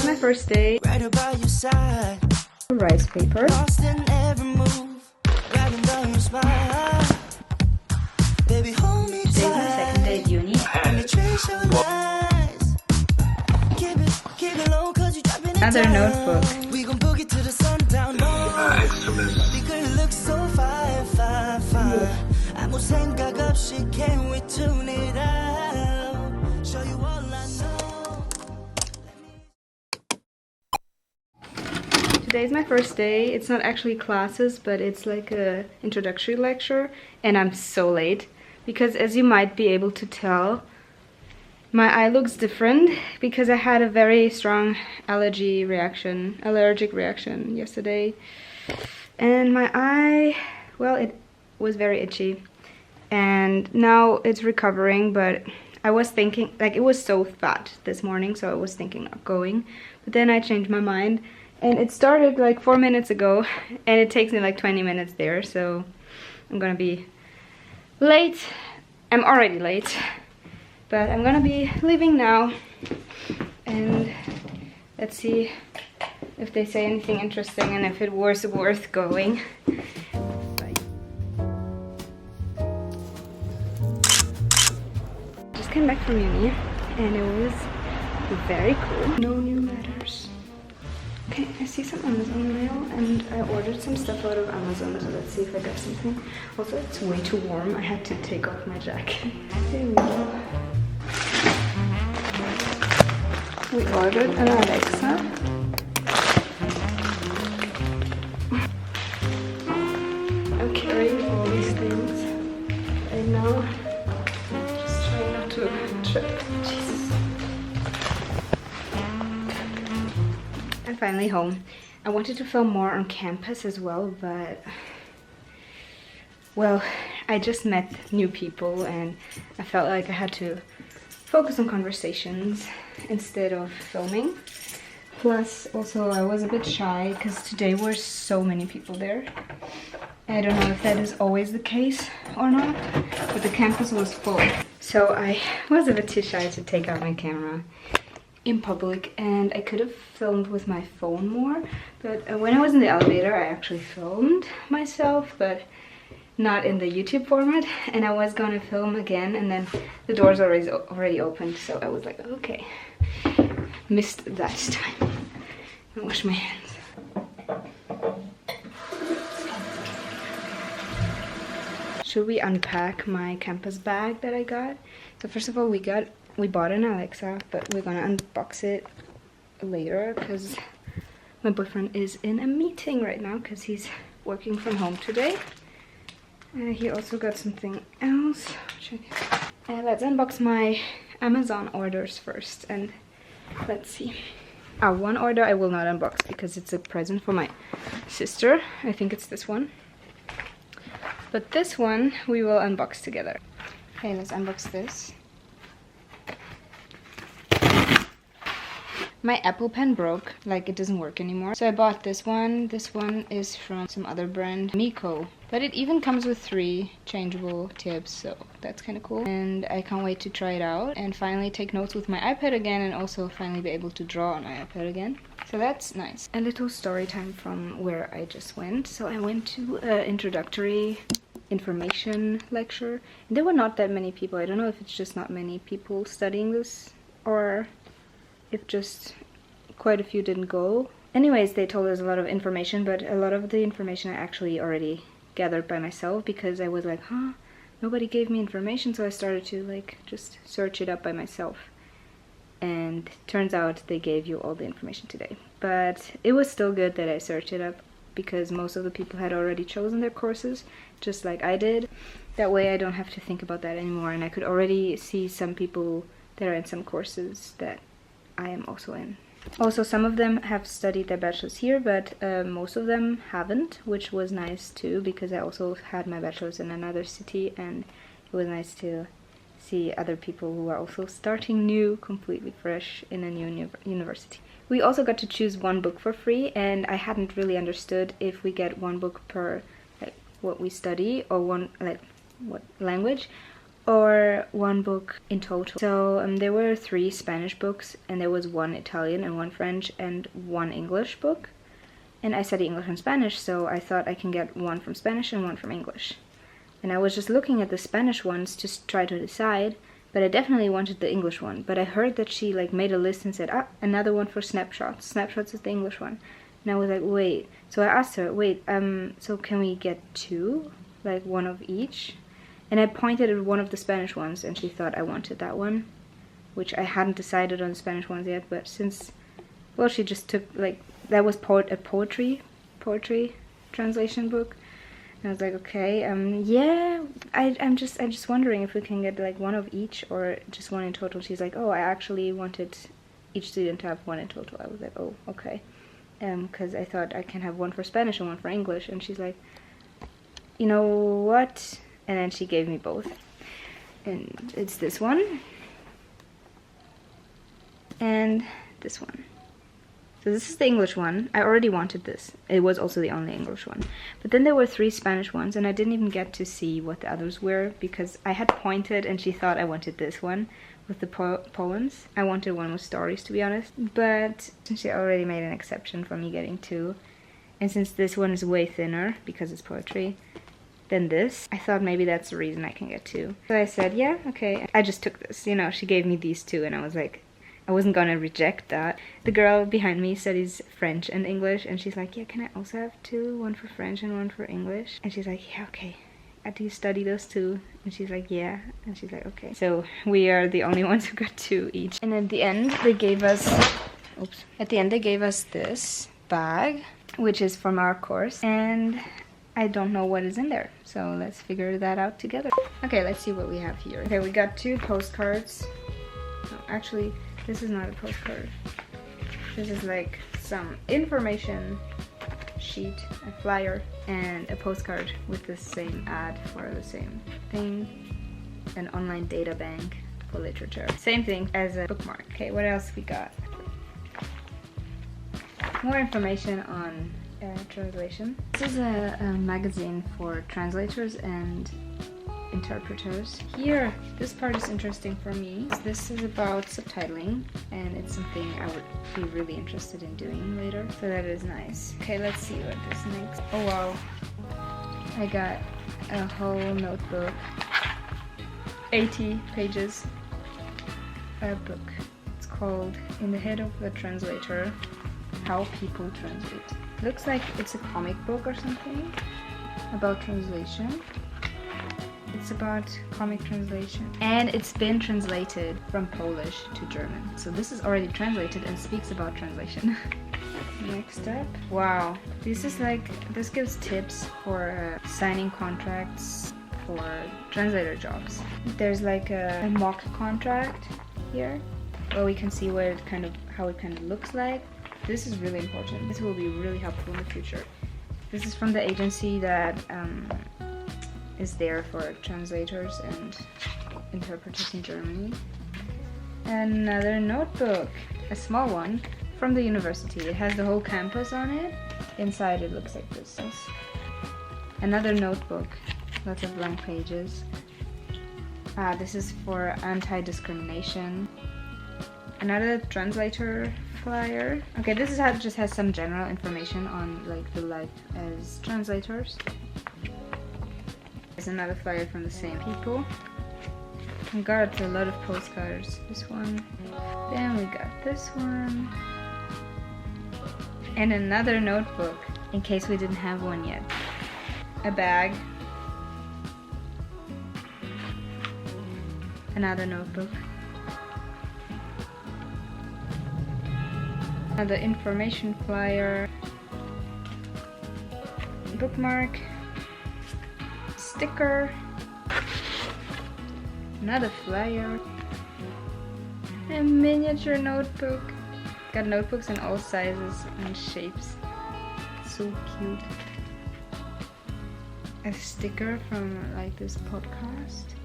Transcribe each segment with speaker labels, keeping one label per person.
Speaker 1: my first day.
Speaker 2: Right about your side.
Speaker 1: Rice paper.
Speaker 2: Lost in every move. Riding down your spine. Baby, hold me tight.
Speaker 1: Today's my second day at uni. Another notebook.
Speaker 2: We gon' boogie to the sundown. Because it looks so fine, fine, fine. 아무 생각 없이 can't wait to tune it out. Show you all I know.
Speaker 1: Today's my first day. It's not actually classes, but it's like a introductory lecture, and I'm so late because, as you might be able to tell, my eye looks different because I had a very strong allergic reaction yesterday, and my eye, well, it was very itchy, and now it's recovering. But I was thinking, like, it was so fat this morning, so I was thinking of going, but then I changed my mind. And it started like 4 minutes ago, and it takes me like 20 minutes there, so I'm gonna be late. I'm already late, but I'm gonna be leaving now, and let's see if they say anything interesting and if it was worth going. Bye. Just came back from uni, and it was very cool. No new letters. Okay, I see some Amazon mail, and I ordered some stuff out of Amazon, so let's see if I got something. Also, it's way too warm. I had to take off my jacket. There we go. We ordered an Alexa. I'm carrying all these things right now. Just trying not to trip. Jesus. I'm finally home. I wanted to film more on campus as well, but well, I just met new people and I felt like I had to focus on conversations instead of filming. Plus, also, I was a bit shy because today were so many people there. I don't know if that is always the case or not, but the campus was full. So I was a bit too shy to take out my camera in public, and I could have filmed with my phone more, but when I was in the elevator I actually filmed myself, but not in the YouTube format, and I was gonna film again, and then the doors already opened, so I was like, okay, missed that time. I wash my hands. Should we unpack my campus bag that I got? So first of all, we bought an Alexa, but we're gonna unbox it later because my boyfriend is in a meeting right now because he's working from home today. He also got something else. Let's unbox my Amazon orders first, and let's see. One order I will not unbox because it's a present for my sister. I think it's this one. But this one we will unbox together. Okay, let's unbox this. My Apple Pen broke, like it doesn't work anymore. So I bought this one. This one is from some other brand, Miko. But it even comes with 3 changeable tips, so that's kind of cool. And I can't wait to try it out and finally take notes with my iPad again, and also finally be able to draw on my iPad again. So that's nice. A little story time from where I just went. So I went to an introductory information lecture. And there were not that many people. I don't know if it's just not many people studying this, or if just quite a few didn't go. Anyways, they told us a lot of information, but a lot of the information I actually already gathered by myself because I was like, huh, nobody gave me information, so I started to like just search it up by myself. And turns out they gave you all the information today. But it was still good that I searched it up because most of the people had already chosen their courses, just like I did. That way I don't have to think about that anymore, and I could already see some people that are in some courses that I am also in. Also, some of them have studied their bachelor's here, but most of them haven't, which was nice too, because I also had my bachelor's in another city, and it was nice to see other people who are also starting new, completely fresh in a new university. We also got to choose one book for free, and I hadn't really understood if we get one book per like what we study, or one like what language, or one book in total. So there were 3 Spanish books, and there was 1 Italian and 1 French and 1 English book. And I study English and Spanish, so I thought I can get 1 from Spanish and 1 from English. And I was just looking at the Spanish ones to try to decide, but I definitely wanted the English one. But I heard that she like made a list and said, another one for snapshots. Snapshots is the English one. And I was like, wait. So I asked her, wait, so can we get 2? Like 1 of each? And I pointed at one of the Spanish ones, and she thought I wanted that one, which I hadn't decided on the Spanish ones yet, but since, well, she just took, like, that was a poetry translation book. And I was like, okay, yeah, I'm just wondering if we can get like 1 of each or just 1 in total. She's like, oh, I actually wanted each student to have 1 in total. I was like, oh, okay, because I thought I can have 1 for Spanish and 1 for English. And she's like, you know what? And then she gave me both, and it's this one and this one. So this is the English one. I already wanted this. It was also the only English one. But then there were 3 Spanish ones, and I didn't even get to see what the others were because I had pointed and she thought I wanted this one with the poems. I wanted one with stories, to be honest. But since she already made an exception for me getting 2, and since this one is way thinner because it's poetry than this, I thought maybe that's the reason I can get 2. So I said, yeah, okay. I just took this, you know, she gave me these 2 and I was like, I wasn't gonna reject that. The girl behind me studies French and English, and she's like, yeah, can I also have 2? 1 for French and 1 for English? And she's like, yeah, okay. Do you study those 2? And she's like, yeah. And she's like, okay. So we are the only ones who got 2 each. And at the end, they gave us, At the end, they gave us this bag, which is from our course, and I don't know what is in there. So let's figure that out together. Okay, let's see what we have here. Okay, we got 2 postcards. No, actually, this is not a postcard. This is like some information sheet, a flyer, and a postcard with the same ad for the same thing. An online data bank for literature. Same thing as a bookmark. Okay, what else we got? More information on translation. This is a magazine for translators and interpreters. Here, this part is interesting for me. This is about subtitling, and it's something I would be really interested in doing later, so that is nice. Okay, let's see what this makes. Oh wow, I got a whole notebook, 80 pages, a book. It's called In the Head of the Translator, How People Translate. Looks like it's a comic book or something about translation. It's about comic translation, and it's been translated from Polish to German. So this is already translated and speaks about translation. Next up, wow, this gives tips for signing contracts for translator jobs. There's like a mock contract here, where we can see how it kind of looks like. This is really important. This will be really helpful in the future. This is from the agency that is there for translators and interpreters in Germany. Another notebook, a small one, from the university. It has the whole campus on it. Inside it looks like this. Another notebook, lots of blank pages. This is for anti-discrimination. Another translator flyer. Okay, this is just has some general information on like the life as translators. There's another flyer from the same people. We got a lot of postcards. This one. Then we got this one. And another notebook, in case we didn't have one yet. A bag. Another notebook. Another information flyer. Bookmark. Sticker. Another flyer. A miniature notebook. Got notebooks in all sizes and shapes. So cute. A sticker from like this podcast.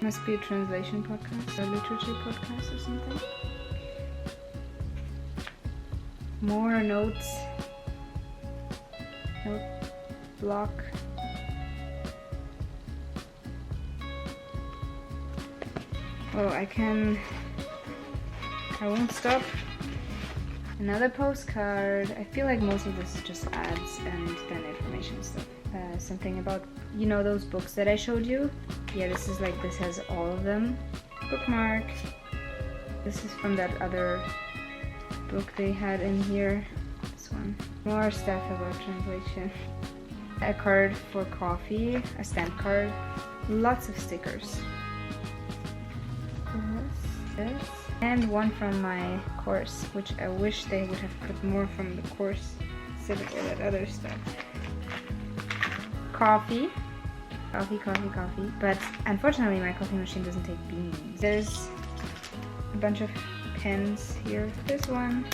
Speaker 1: Must be a translation podcast, a literature podcast or something. More notes. Note block. Oh, I won't stop. Another postcard. I feel like most of this is just ads and then information stuff. Something about, you know, those books that I showed you? Yeah, this has all of them. Bookmark. This is from that other book they had in here. This one. More stuff about translation. A card for coffee, a stamp card. Lots of stickers. This. And one from my course, which I wish they would have put more from the course instead of all that other stuff. Coffee. But unfortunately my coffee machine doesn't take beans. There's a bunch of pens here. This one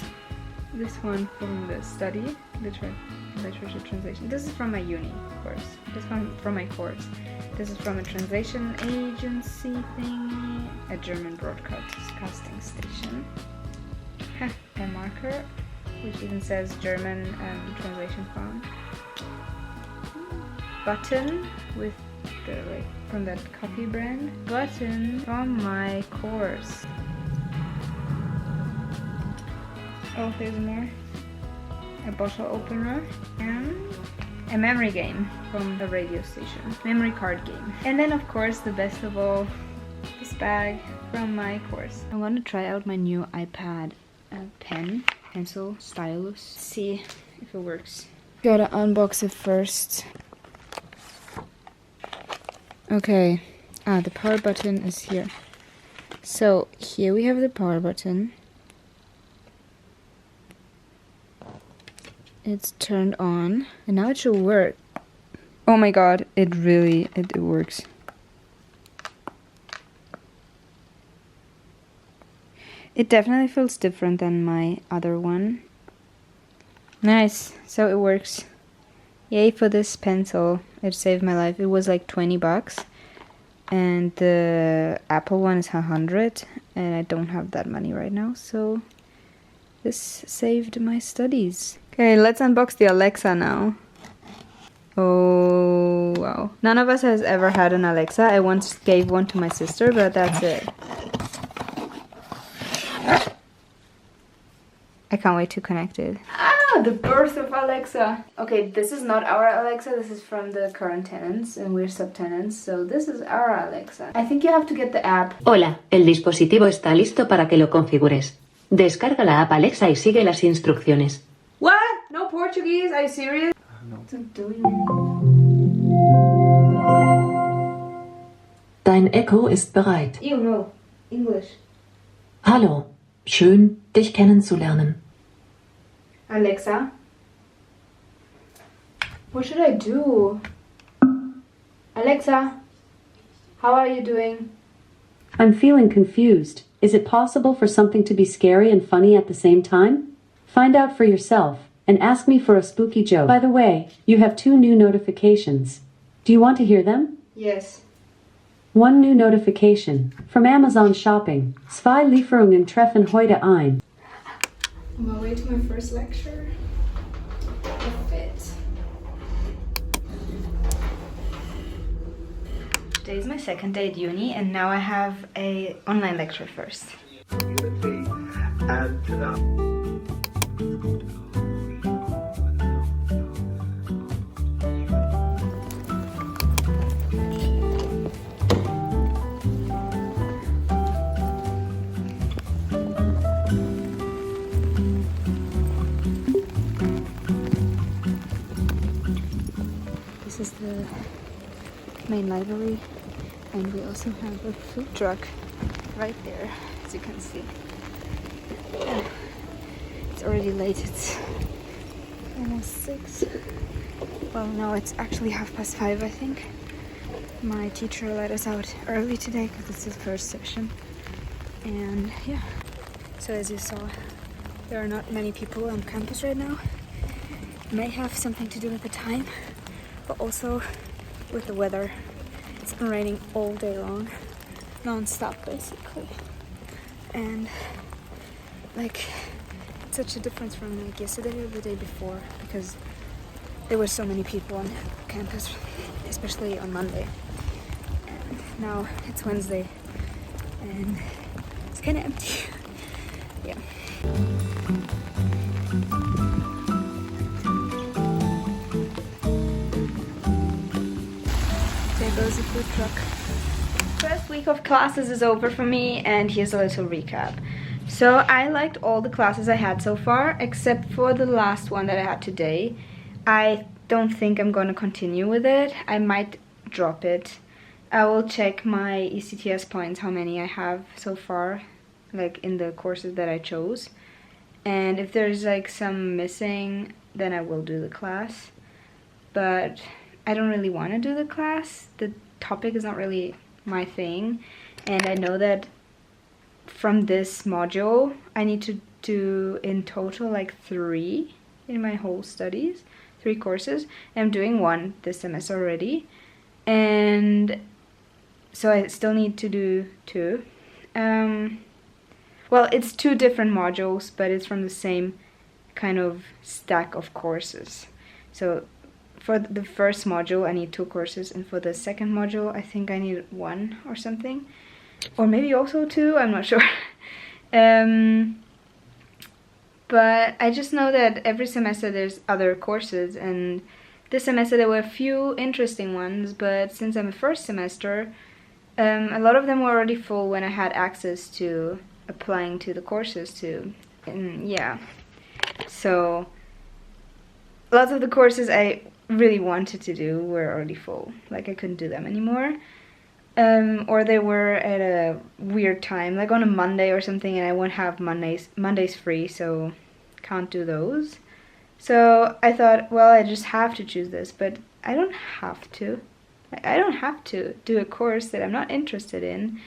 Speaker 1: from the study, literature translation. This is from my uni course. This one from my course. This is from a translation agency thingy, a German broadcasting station. A marker, which even says German translation font. Button with the from that coffee brand. Button from my course. Oh, there's more. A bottle opener and a memory game from the radio station. Memory card game. And then of course the best of all, this bag from my course. I want to try out my new iPad pencil, stylus. See if it works. Gotta unbox it first. Okay. The power button is here. So here we have the power button. It's turned on and now it should work. Oh my god, it works. It definitely feels different than my other one. Nice, so it works. Yay for this pencil. It saved my life. It was like 20 bucks and the Apple one is 100 and I don't have that money right now, so this saved my studies. Okay, let's unbox the Alexa now. Oh, wow. None of us has ever had an Alexa. I once gave one to my sister, but that's it. I can't wait to connect it. Ah, the birth of Alexa. Okay, this is not our Alexa. This is from the current tenants, and we're subtenants, so this is our Alexa. I think you have to get the app.
Speaker 3: Hola, el dispositivo está listo para que lo configures. Descarga la app Alexa y sigue las instrucciones.
Speaker 1: What? No Portuguese? Are you serious? No.
Speaker 3: Dein Echo ist bereit.
Speaker 1: Ew, no. English.
Speaker 3: Hallo, schön, dich kennenzulernen.
Speaker 1: Alexa? What should I do? Alexa? How are you doing?
Speaker 4: I'm feeling confused. Is it possible for something to be scary and funny at the same time? Find out for yourself and ask me for a spooky joke. By the way, you have 2 new notifications. Do you want to hear them?
Speaker 1: Yes.
Speaker 4: 1 new notification from Amazon Shopping. 2 Lieferungen treffen heute ein.
Speaker 1: On my way to my first lecture. Today's my second day at uni and now I have a online lecture first. This is the main library. And we also have a food truck right there, as you can see. It's already late, it's almost 6. Well, no, it's actually 5:30, I think. My teacher let us out early today because it's the first session. And yeah, so as you saw, there are not many people on campus right now. It may have something to do with the time, but also with the weather. It's been raining all day long, non-stop basically, and like it's such a difference from like yesterday or the day before because there were so many people on campus, especially on Monday. And now it's Wednesday and it's kind of empty. Yeah. There goes the food truck. First week of classes is over for me, and here's a little recap. So I liked all the classes I had so far, except for the last one that I had today. I don't think I'm going to continue with it. I might drop it. I will check my ECTS points, how many I have so far, like in the courses that I chose. And if there's like some missing, then I will do the class. But I don't really want to do the class. The topic is not really my thing. And I know that from this module, I need to do in total like 3 in my whole studies. 3 courses. I'm doing 1 this semester already. And so I still need to do 2. Well, it's 2 different modules, but it's from the same kind of stack of courses. So for the first module, I need 2 courses, and for the second module, I think I need 1 or something. Or maybe also 2, I'm not sure. But I just know that every semester there's other courses, and this semester there were a few interesting ones, but since I'm a first semester, a lot of them were already full when I had access to applying to the courses too. And yeah, so lots of the courses I really wanted to do were already full, like I couldn't do them anymore. Or they were at a weird time, like on a Monday or something, and I won't have Mondays free, so can't do those. So I thought, well, I just have to choose this, but I don't have to. I don't have to do a course that I'm not interested in.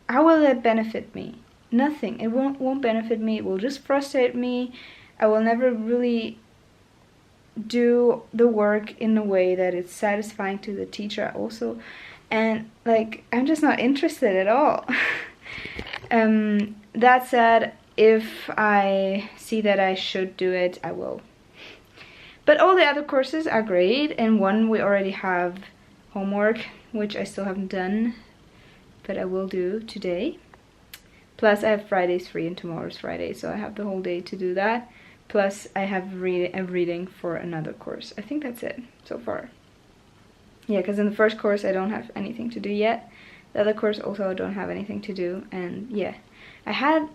Speaker 1: How will that benefit me? Nothing. It won't benefit me. It will just frustrate me. I will never really do the work in a way that is satisfying to the teacher also. And like, I'm just not interested at all. That said, if I see that I should do it, I will. But all the other courses are great, and one we already have homework, which I still haven't done, but I will do today. Plus I have Fridays free, and tomorrow's Friday, so I have the whole day to do that. Plus I have a reading for another course. I think that's it so far. Yeah, because in the first course I don't have anything to do yet. The other course also I don't have anything to do, and yeah. I had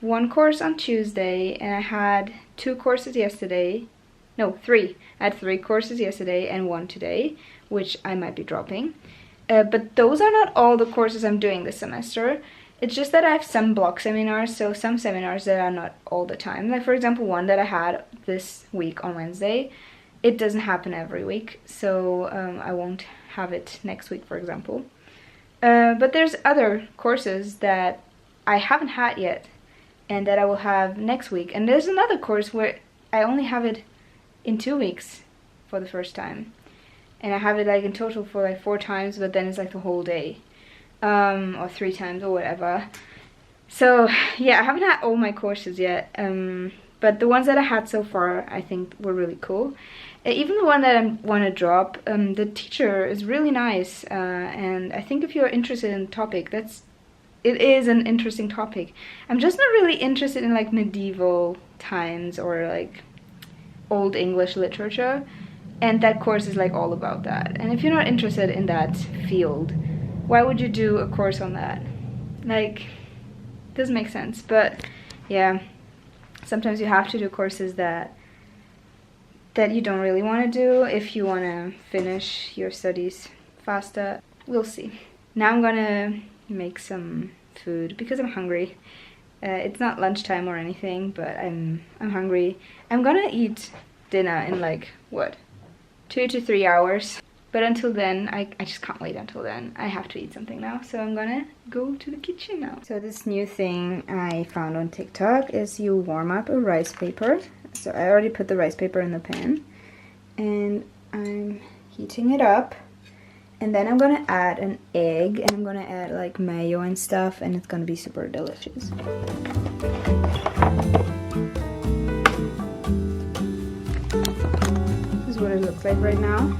Speaker 1: 1 course on Tuesday, and I had 2 courses yesterday. No, 3. I had 3 courses yesterday and 1 today, which I might be dropping. But those are not all the courses I'm doing this semester. It's just that I have some block seminars, so some seminars that are not all the time. Like for example, one that I had this week on Wednesday. It doesn't happen every week, so I won't have it next week, for example. But there's other courses that I haven't had yet, and that I will have next week. And there's another course where I only have it in 2 weeks for the first time. And I have it like in total for like 4 times, but then it's like the whole day. Or 3 times or whatever. So yeah, I haven't had all my courses yet. But the ones that I had so far, I think were really cool. Even the one that I want to drop, the teacher is really nice. And I think if you're interested in the topic, it is an interesting topic. I'm just not really interested in like medieval times or like old English literature, and that course is like all about that. And if you're not interested in that field, why would you do a course on that? Like, it doesn't make sense. But yeah, sometimes you have to do courses that you don't really want to do if you want to finish your studies faster. We'll see. Now I'm gonna make some food because I'm hungry. It's not lunchtime or anything, but I'm hungry. I'm gonna eat dinner in like, what, 2 to 3 hours. But until then, I just can't wait until then. I have to eat something now, so I'm gonna go to the kitchen now. So this new thing I found on TikTok is you warm up a rice paper. So I already put the rice paper in the pan, and I'm heating it up. And then I'm gonna add an egg, and I'm gonna add like mayo and stuff, and it's gonna be super delicious. This is what it looks like right now.